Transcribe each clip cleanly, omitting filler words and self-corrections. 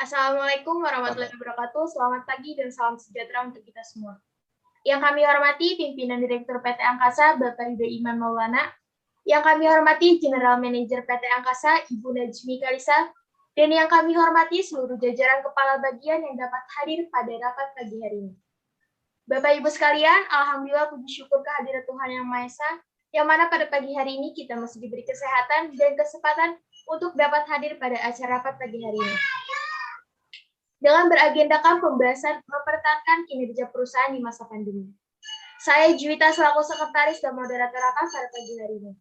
Assalamualaikum warahmatullahi wabarakatuh. Selamat pagi dan salam sejahtera untuk kita semua. Yang kami hormati pimpinan Direktur PT Angkasa, Bapak Ridho Iman Maulana. Yang kami hormati General Manager PT Angkasa, Ibu Najmi Kalisa. Dan yang kami hormati seluruh jajaran kepala bagian yang dapat hadir pada rapat pagi hari ini. Bapak Ibu sekalian, Alhamdulillah puji syukur kehadirat Tuhan Yang Maha Esa, yang mana pada pagi hari ini kita masih diberi kesehatan dan kesempatan untuk dapat hadir pada acara rapat pagi hari ini. Dengan beragendakan pembahasan mempertahankan kinerja perusahaan di masa pandemi. Saya Juwita selaku sekretaris dan moderator rapat pada pagi hari ini.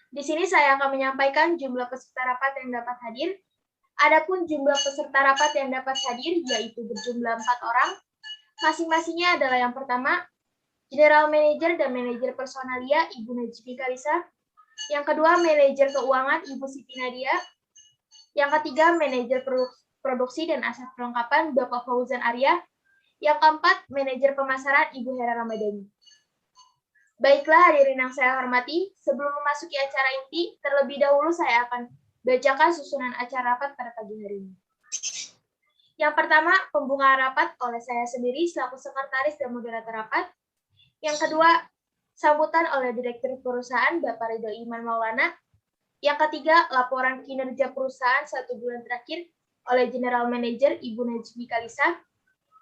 Di sini saya akan menyampaikan jumlah peserta rapat yang dapat hadir. Adapun jumlah peserta rapat yang dapat hadir yaitu berjumlah 4 orang. Masing-masingnya adalah yang pertama, General Manager dan Manajer Personalia Ibu Najmi Kalisa. Yang kedua, Manajer Keuangan Ibu Siti Nadia. Yang ketiga, Manajer Produksi dan Aset Perlengkapan Bapak Fauzan Arya. Yang keempat, Manajer Pemasaran Ibu Hera Ramadhani. Baiklah hadirin yang saya hormati, sebelum memasuki acara inti, terlebih dahulu saya akan bacakan susunan acara rapat pada pagi hari ini. Yang pertama, pembukaan rapat oleh saya sendiri selaku sekretaris dan moderator rapat. Yang kedua, sambutan oleh Direktur Perusahaan Bapak Ridho Iman Maulana. Yang ketiga, laporan kinerja perusahaan 1 bulan terakhir oleh General Manager Ibu Najmi Kalisa.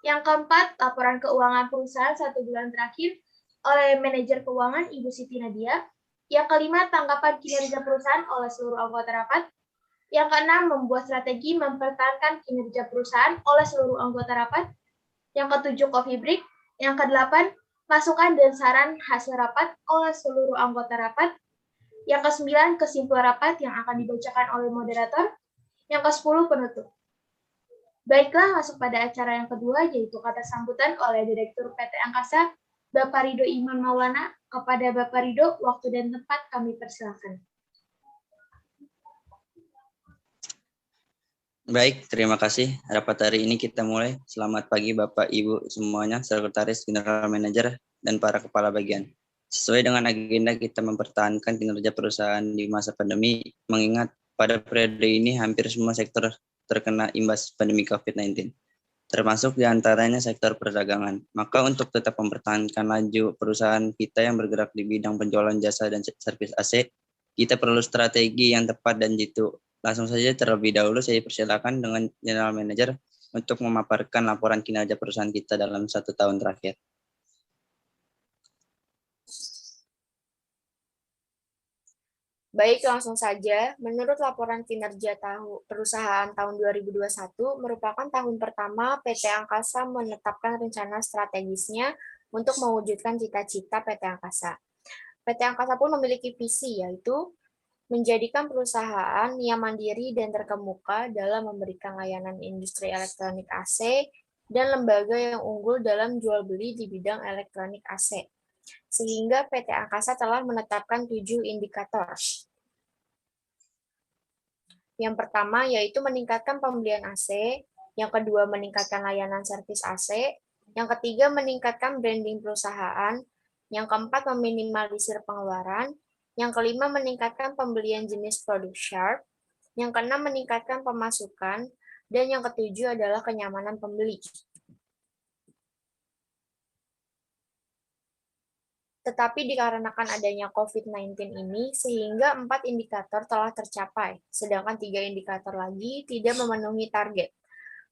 Yang keempat, laporan keuangan perusahaan 1 bulan terakhir oleh Manajer Keuangan Ibu Siti Nadia. Yang kelima, tanggapan kinerja perusahaan oleh seluruh anggota rapat. Yang keenam, membuat strategi mempertahankan kinerja perusahaan oleh seluruh anggota rapat. Yang ketujuh, coffee break. Yang kedelapan, masukan dan saran hasil rapat oleh seluruh anggota rapat. Yang kesembilan, kesimpulan rapat yang akan dibacakan oleh moderator. Yang ke-10, penutup. Baiklah, masuk pada acara yang kedua, yaitu kata sambutan oleh Direktur PT Angkasa, Bapak Ridho Iman Maulana. Kepada Bapak Ridho, waktu dan tempat kami persilakan. Baik, terima kasih. Rapat hari ini kita mulai. Selamat pagi Bapak Ibu semuanya, Sekretaris, General Manager, dan para kepala bagian. Sesuai dengan agenda kita mempertahankan kinerja perusahaan di masa pandemi, mengingat pada periode ini hampir semua sektor terkena imbas pandemi COVID-19, termasuk diantaranya sektor perdagangan. Maka untuk tetap mempertahankan laju perusahaan kita yang bergerak di bidang penjualan jasa dan servis AC, kita perlu strategi yang tepat dan jitu. Langsung saja terlebih dahulu saya persilakan dengan General Manager untuk memaparkan laporan kinerja perusahaan kita dalam 1 tahun terakhir. Baik, langsung saja. Menurut laporan kinerja perusahaan tahun 2021, merupakan tahun pertama PT Angkasa menetapkan rencana strategisnya untuk mewujudkan cita-cita PT Angkasa. PT Angkasa pun memiliki visi, yaitu menjadikan perusahaan yang mandiri dan terkemuka dalam memberikan layanan industri elektronik AC dan lembaga yang unggul dalam jual beli di bidang elektronik AC. Sehingga PT Angkasa telah menetapkan 7 indikator. Yang pertama yaitu meningkatkan pembelian AC, yang kedua meningkatkan layanan servis AC, yang ketiga meningkatkan branding perusahaan, yang keempat meminimalisir pengeluaran, yang kelima meningkatkan pembelian jenis produk Sharp, yang keenam meningkatkan pemasukan, dan yang ketujuh adalah kenyamanan pembeli. Tetapi dikarenakan adanya COVID-19 ini, sehingga 4 indikator telah tercapai, sedangkan 3 indikator lagi tidak memenuhi target.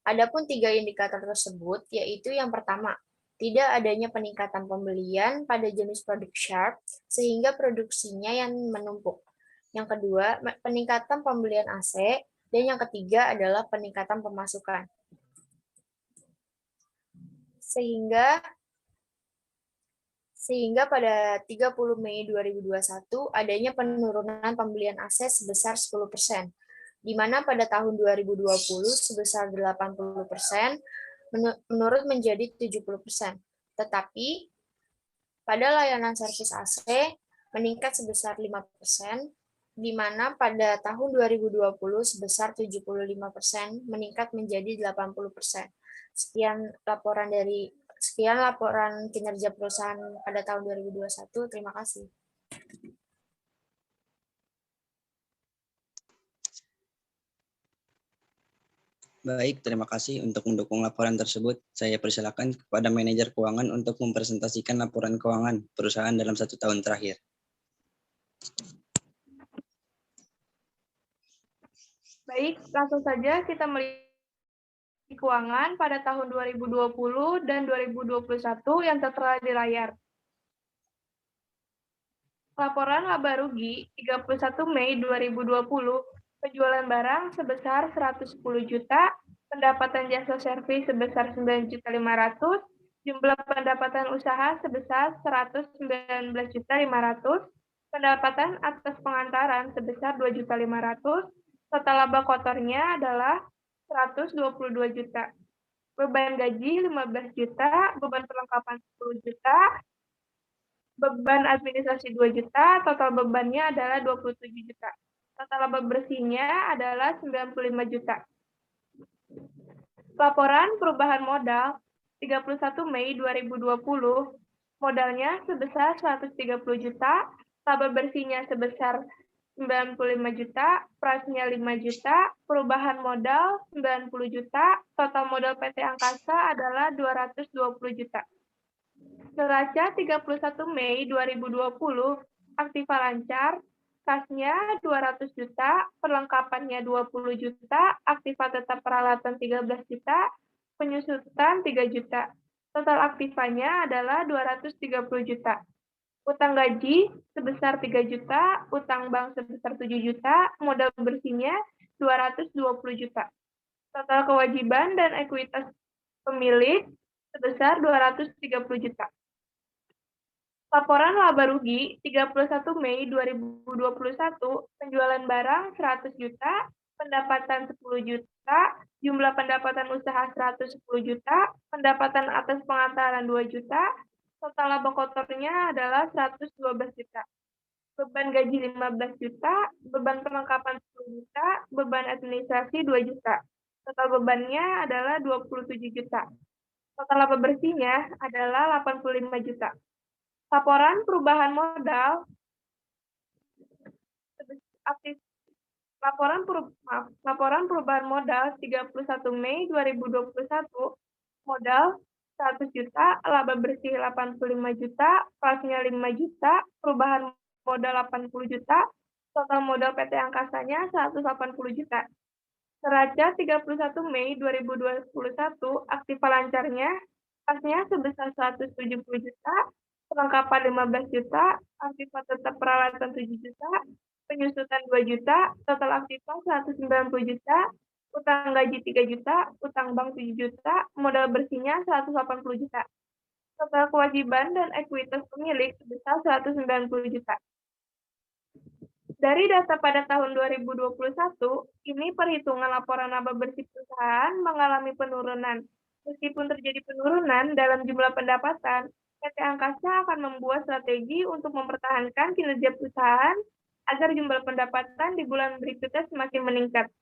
Adapun 3 indikator tersebut, yaitu yang pertama, tidak adanya peningkatan pembelian pada jenis produk Sharp, sehingga produksinya yang menumpuk. Yang kedua, peningkatan pembelian AC, dan yang ketiga adalah peningkatan pemasukan. Sehingga pada 30 Mei 2021 adanya penurunan pembelian AC sebesar 10%, di mana pada tahun 2020 sebesar 80%, menurun menjadi 70%. Tetapi pada layanan servis AC meningkat sebesar 5%, di mana pada tahun 2020 sebesar 75%, meningkat menjadi 80%. Sekian laporan kinerja perusahaan pada tahun 2021. Terima kasih. Baik, terima kasih untuk mendukung laporan tersebut. Saya persilakan kepada manajer keuangan untuk mempresentasikan laporan keuangan perusahaan dalam 1 tahun terakhir. Baik, langsung saja kita melihat keuangan pada tahun 2020 dan 2021 yang tertera di layar. Laporan laba rugi 31 Mei 2020, penjualan barang sebesar 110 juta, pendapatan jasa servis sebesar 9.500.000, jumlah pendapatan usaha sebesar 119.500.000, pendapatan atas pengantaran sebesar 2.500.000, total laba kotornya adalah 122 juta. Beban gaji 15 juta, beban perlengkapan 10 juta, beban administrasi 2 juta, total bebannya adalah 27 juta. Total laba bersihnya adalah 95 juta. Laporan perubahan modal 31 Mei 2020, modalnya sebesar 130 juta, laba bersihnya sebesar 95 juta, price-nya 5 juta, perubahan modal 90 juta, total modal PT Angkasa adalah 220 juta. Neraca 31 Mei 2020, aktiva lancar, kasnya 200 juta, perlengkapannya 20 juta, aktiva tetap peralatan 13 juta, penyusutan 3 juta. Total aktivanya adalah 230 juta. Utang gaji sebesar 3 juta, utang bank sebesar 7 juta, modal bersihnya 220 juta. Total kewajiban dan ekuitas pemilik sebesar 230 juta. Laporan laba rugi 31 Mei 2021, penjualan barang 100 juta, pendapatan 10 juta, jumlah pendapatan usaha 110 juta, pendapatan atas pengantaran 2 juta, total laba kotornya adalah 112 juta. Beban gaji 15 juta, beban perlengkapan 10 juta, beban administrasi 2 juta. Total bebannya adalah 27 juta. Total laba bersihnya adalah 85 juta. Laporan perubahan modal laporan perubahan modal 31 Mei 2021, modal 100 juta, laba bersih 85 juta, price-nya 5 juta, perubahan modal 80 juta, total modal PT Angkasanya 180 juta. Neraca 31 Mei 2021, aktiva lancarnya, kasnya sebesar 170 juta, perlengkapan 15 juta, aktiva tetap peralatan 7 juta, penyusutan 2 juta, total aktiva 190 juta, utang gaji 3 juta, utang bank 7 juta, modal bersihnya 180 juta. Total kewajiban dan ekuitas pemilik sebesar 190 juta. Dari data pada tahun 2021, ini perhitungan laporan laba bersih perusahaan mengalami penurunan. Meskipun terjadi penurunan dalam jumlah pendapatan, PT Angkasa akan membuat strategi untuk mempertahankan kinerja perusahaan agar jumlah pendapatan di bulan berikutnya semakin meningkat.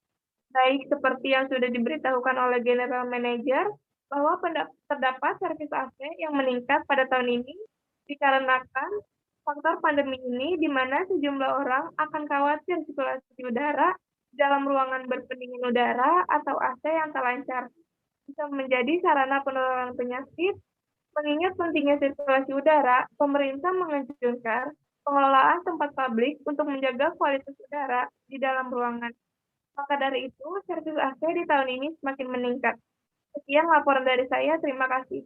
Baik seperti yang sudah diberitahukan oleh General Manager, bahwa terdapat servis AC yang meningkat pada tahun ini dikarenakan faktor pandemi ini di mana sejumlah orang akan khawatir sirkulasi udara dalam ruangan berpendingin udara atau AC yang tak lancar bisa menjadi sarana penularan penyakit. Mengingat pentingnya sirkulasi udara, pemerintah menganjurkan pengelolaan tempat publik untuk menjaga kualitas udara di dalam ruangan. Maka dari itu, servis AC di tahun ini semakin meningkat. Sekian laporan dari saya, terima kasih.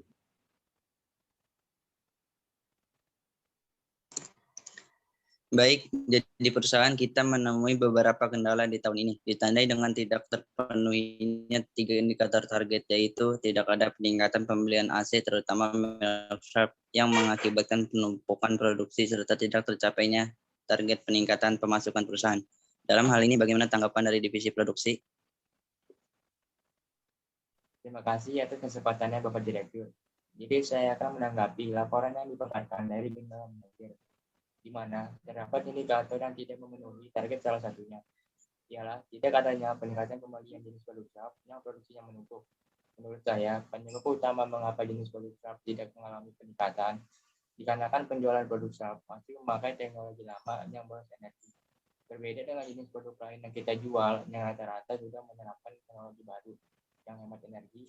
Baik, jadi di perusahaan kita menemui beberapa kendala di tahun ini, ditandai dengan tidak terpenuhinya 3 indikator target, yaitu tidak ada peningkatan pembelian AC, terutama milk sharp, yang mengakibatkan penumpukan produksi serta tidak tercapainya target peningkatan pemasukan perusahaan. Dalam hal ini, bagaimana tanggapan dari divisi produksi? Terima kasih atas kesempatannya Bapak Direktur. Jadi saya akan menanggapi laporan yang diperkatakan dari General Manager, di mana terdapat indikator yang tidak memenuhi target. Salah satunya ialah tidak adanya peningkatan pembelian jenis produk sharp yang produksinya menumpuk. Menurut saya, penyebab utama mengapa jenis produk sharp tidak mengalami peningkatan dikarenakan penjualan produk sharp masih memakai teknologi lama yang boros energi. Berbeda dengan jenis produk lain yang kita jual, yang rata-rata juga menerapkan teknologi baru. yang hemat energi,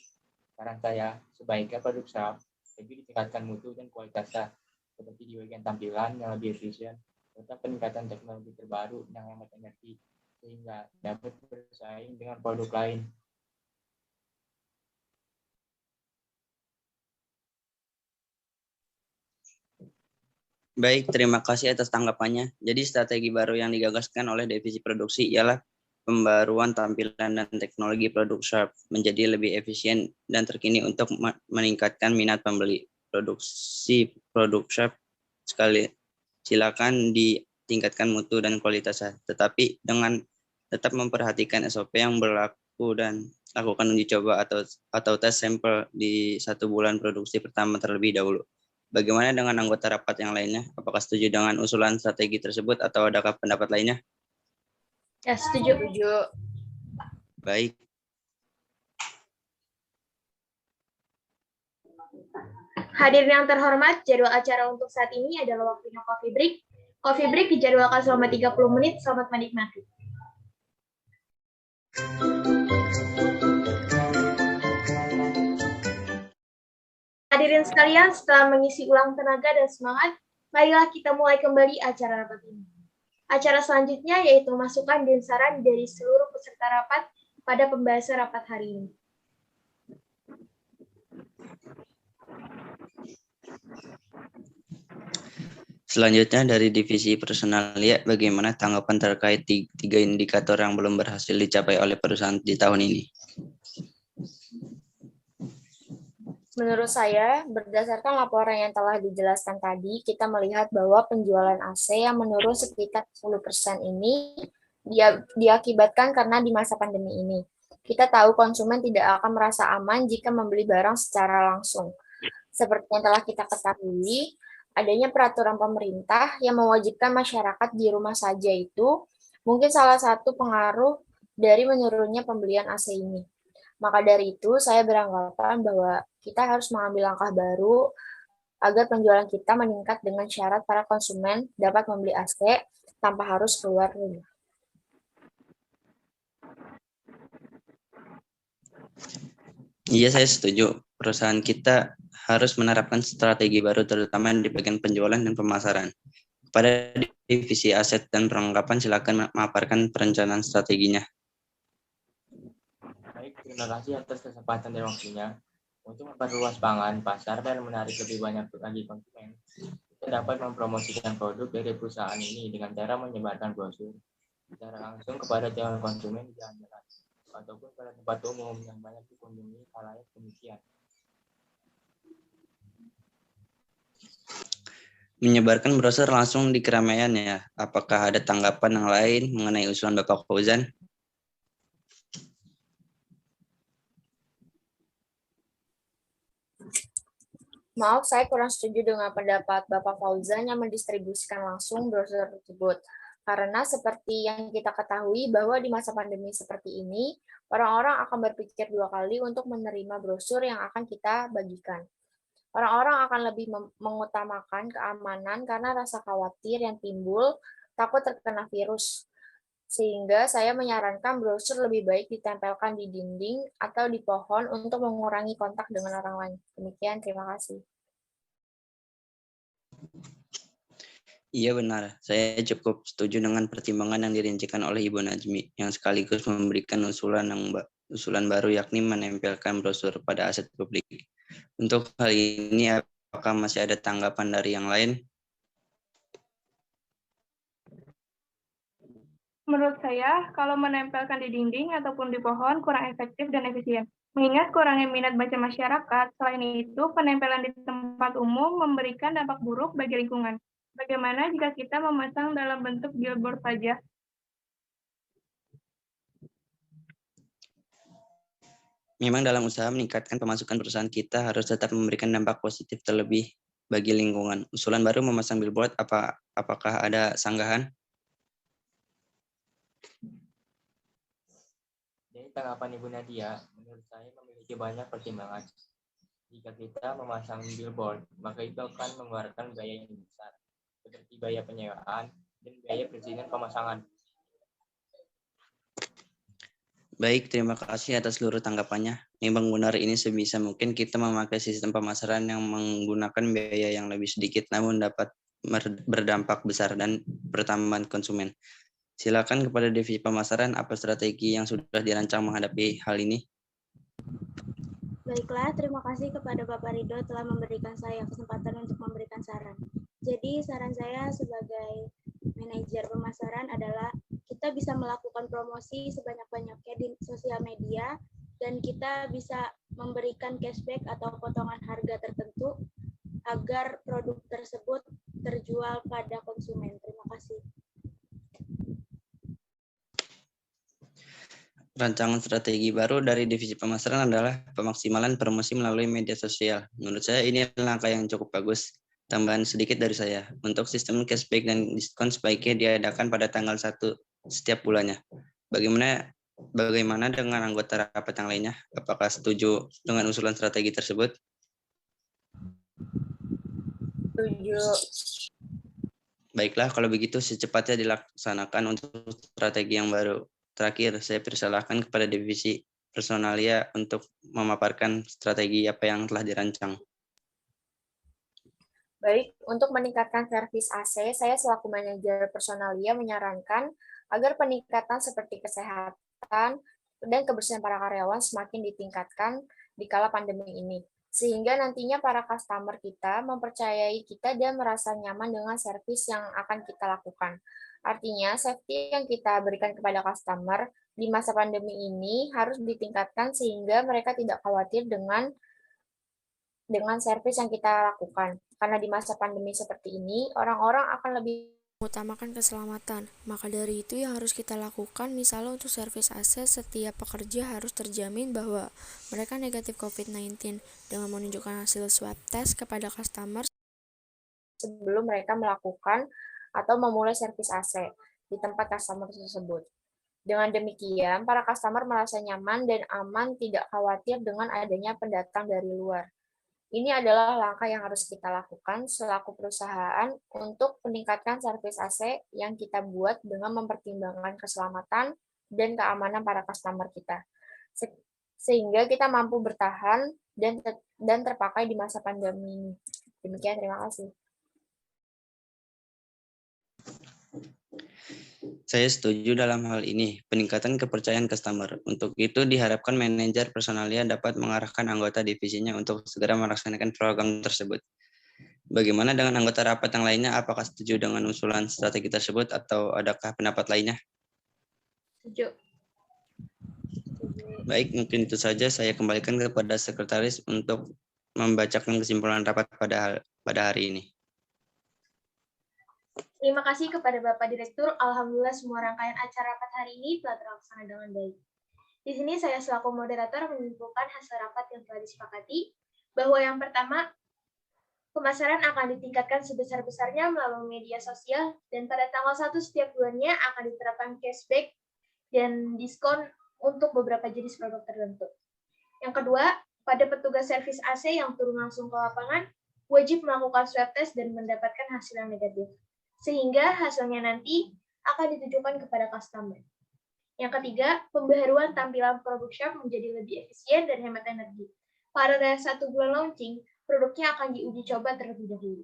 saran saya sebaiknya produk SAP lebih ditingkatkan mutu dan kualitasnya, seperti di bagian tampilan yang lebih efisien, serta peningkatan teknologi terbaru yang hemat energi, sehingga dapat bersaing dengan produk lain. Baik, terima kasih atas tanggapannya. Jadi strategi baru yang digagaskan oleh divisi produksi ialah pembaruan tampilan dan teknologi produk Sharp menjadi lebih efisien dan terkini untuk meningkatkan minat pembeli. Produksi produk Sharp sekali silakan ditingkatkan mutu dan kualitasnya, tetapi dengan tetap memperhatikan SOP yang berlaku dan lakukan uji coba atau tes sampel di 1 bulan produksi pertama terlebih dahulu. Bagaimana dengan anggota rapat yang lainnya? Apakah setuju dengan usulan strategi tersebut atau adakah pendapat lainnya? Ya, setuju. Baik. Hadirin yang terhormat, jadwal acara untuk saat ini adalah waktunya coffee break. Coffee break dijadwalkan selama 30 menit. Selamat menikmati. Hadirin sekalian, setelah mengisi ulang tenaga dan semangat, marilah kita mulai kembali acara rapat ini. Acara selanjutnya yaitu masukan dan saran dari seluruh peserta rapat pada pembahasan rapat hari ini. Selanjutnya dari divisi personalia, bagaimana tanggapan terkait 3 indikator yang belum berhasil dicapai oleh perusahaan di tahun ini? Menurut saya, berdasarkan laporan yang telah dijelaskan tadi, kita melihat bahwa penjualan AC yang menurun sekitar 10% ini diakibatkan karena di masa pandemi ini. Kita tahu konsumen tidak akan merasa aman jika membeli barang secara langsung. Seperti yang telah kita ketahui, adanya peraturan pemerintah yang mewajibkan masyarakat di rumah saja itu mungkin salah satu pengaruh dari menurunnya pembelian AC ini. Maka dari itu, saya beranggapan bahwa kita harus mengambil langkah baru agar penjualan kita meningkat dengan syarat para konsumen dapat membeli AC tanpa harus keluar rumah. Iya, saya setuju. Perusahaan kita harus menerapkan strategi baru terutama di bagian penjualan dan pemasaran. Pada divisi aset dan perlengkapan, silakan memaparkan perencanaan strateginya. Baik, terima kasih atas kesempatan dan waktunya. Untuk memperluas pangan, pasar, dan menarik lebih banyak lagi konsumen, kita dapat mempromosikan produk dari perusahaan ini dengan cara menyebarkan brosur secara langsung kepada calon konsumen di jalan-jalan ataupun pada tempat umum yang banyak dikunjungi khalayak demikian. Menyebarkan brosur langsung di keramaian ya. Apakah ada tanggapan yang lain mengenai usulan Bapak Fauzan? Maaf, saya kurang setuju dengan pendapat Bapak Fauzan yang mendistribusikan langsung brosur tersebut. Karena seperti yang kita ketahui bahwa di masa pandemi seperti ini, orang-orang akan berpikir 2 kali untuk menerima brosur yang akan kita bagikan. Orang-orang akan lebih mengutamakan keamanan karena rasa khawatir yang timbul takut terkena virus. Sehingga saya menyarankan brosur lebih baik ditempelkan di dinding atau di pohon untuk mengurangi kontak dengan orang lain. Demikian, terima kasih. Iya benar, saya cukup setuju dengan pertimbangan yang dirincikan oleh Ibu Najmi yang sekaligus memberikan usulan baru yakni menempelkan brosur pada aset publik. Untuk hal ini apakah masih ada tanggapan dari yang lain? Menurut saya, kalau menempelkan di dinding ataupun di pohon kurang efektif dan efisien. Mengingat kurangnya minat baca masyarakat, selain itu penempelan di tempat umum memberikan dampak buruk bagi lingkungan. Bagaimana jika kita memasang dalam bentuk billboard saja? Memang dalam usaha meningkatkan pemasukan perusahaan kita harus tetap memberikan dampak positif terlebih bagi lingkungan. Usulan baru memasang billboard, apakah ada sanggahan? Dari tanggapan Ibu Nadia, menurut saya memiliki banyak pertimbangan. Jika kita memasang billboard, maka itu akan mengeluarkan biaya yang besar, seperti biaya penyewaan dan biaya perizinan pemasangan. Baik, terima kasih atas seluruh tanggapannya. Memang benar ini sebisa mungkin kita memakai sistem pemasaran yang menggunakan biaya yang lebih sedikit namun dapat berdampak besar dan pertambahan konsumen. Silakan kepada divisi pemasaran apa strategi yang sudah dirancang menghadapi hal ini. Baiklah, terima kasih kepada Bapak Ridho telah memberikan saya kesempatan untuk memberikan saran. Jadi saran saya sebagai manajer pemasaran adalah kita bisa melakukan promosi sebanyak-banyaknya di sosial media dan kita bisa memberikan cashback atau potongan harga tertentu agar produk tersebut terjual pada konsumen. Terima kasih. Rancangan strategi baru dari divisi pemasaran adalah pemaksimalan promosi melalui media sosial. Menurut saya ini langkah yang cukup bagus. Tambahan sedikit dari saya, untuk sistem cashback dan diskon sebaiknya diadakan pada tanggal 1 setiap bulannya. Bagaimana dengan anggota rapat yang lainnya? Apakah setuju dengan usulan strategi tersebut? Setuju. Baiklah, kalau begitu secepatnya dilaksanakan untuk strategi yang baru. Terakhir, saya persilahkan kepada divisi personalia untuk memaparkan strategi apa yang telah dirancang. Baik, untuk meningkatkan servis AC, saya selaku manajer personalia menyarankan agar peningkatan seperti kesehatan dan kebersihan para karyawan semakin ditingkatkan di kala pandemi ini. Sehingga nantinya para customer kita mempercayai kita dan merasa nyaman dengan servis yang akan kita lakukan. Artinya, safety yang kita berikan kepada customer di masa pandemi ini harus ditingkatkan sehingga mereka tidak khawatir dengan servis yang kita lakukan. Karena di masa pandemi seperti ini, orang-orang akan lebih mengutamakan keselamatan. Maka dari itu yang harus kita lakukan, misalnya untuk servis AC, setiap pekerja harus terjamin bahwa mereka negatif COVID-19 dengan menunjukkan hasil swab test kepada customer sebelum mereka melakukan atau memulai servis AC di tempat customer tersebut. Dengan demikian, para customer merasa nyaman dan aman, tidak khawatir dengan adanya pendatang dari luar. Ini adalah langkah yang harus kita lakukan selaku perusahaan untuk meningkatkan servis AC yang kita buat dengan mempertimbangkan keselamatan dan keamanan para customer kita. Sehingga kita mampu bertahan dan terpakai di masa pandemi ini. Demikian, terima kasih. Saya setuju dalam hal ini, peningkatan kepercayaan customer. Untuk itu diharapkan manajer personalia dapat mengarahkan anggota divisinya untuk segera melaksanakan program tersebut. Bagaimana dengan anggota rapat yang lainnya? Apakah setuju dengan usulan strategi tersebut atau adakah pendapat lainnya? Setuju. Baik, mungkin itu saja. Saya kembalikan kepada sekretaris untuk membacakan kesimpulan rapat pada hari ini. Terima kasih kepada Bapak Direktur. Alhamdulillah semua rangkaian acara rapat hari ini telah terlaksana dengan baik. Di sini saya selaku moderator menyimpulkan hasil rapat yang telah disepakati bahwa yang pertama, pemasaran akan ditingkatkan sebesar-besarnya melalui media sosial dan pada tanggal 1 setiap bulannya akan diterapkan cashback dan diskon untuk beberapa jenis produk tertentu. Yang kedua, pada petugas servis AC yang turun langsung ke lapangan, wajib melakukan swab test dan mendapatkan hasil yang negatif, sehingga hasilnya nanti akan ditujukan kepada customer. Yang ketiga, pembaharuan tampilan produk shop menjadi lebih efisien dan hemat energi. Pada 1 bulan launching, produknya akan diuji coba terlebih dahulu.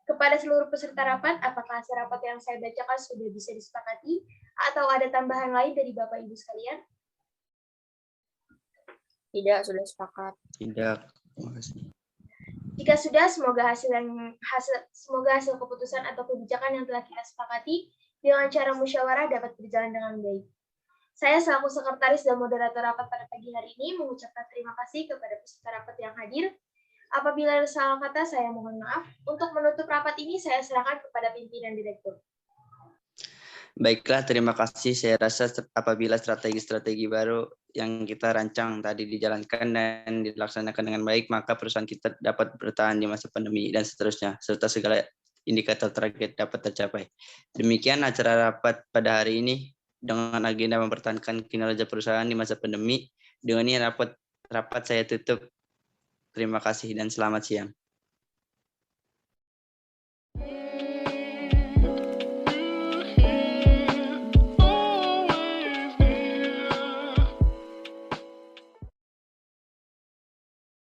Kepada seluruh peserta rapat, apakah hasil rapat yang saya bacakan sudah bisa disepakati atau ada tambahan lain dari Bapak Ibu sekalian? Tidak, sudah sepakat. Tidak, terima kasih. Jika sudah, semoga hasil keputusan atau kebijakan yang telah kita sepakati dengan cara musyawarah dapat berjalan dengan baik. Saya selaku sekretaris dan moderator rapat pada pagi hari ini mengucapkan terima kasih kepada peserta rapat yang hadir. Apabila ada salah kata, saya mohon maaf. Untuk menutup rapat ini, saya serahkan kepada pimpinan direktur. Baiklah, terima kasih. Saya rasa apabila strategi-strategi baru yang kita rancang tadi dijalankan dan dilaksanakan dengan baik, maka perusahaan kita dapat bertahan di masa pandemi dan seterusnya, serta segala indikator target dapat tercapai. Demikian acara rapat pada hari ini dengan agenda mempertahankan kinerja perusahaan di masa pandemi. Dengan ini rapat saya tutup. Terima kasih dan selamat siang.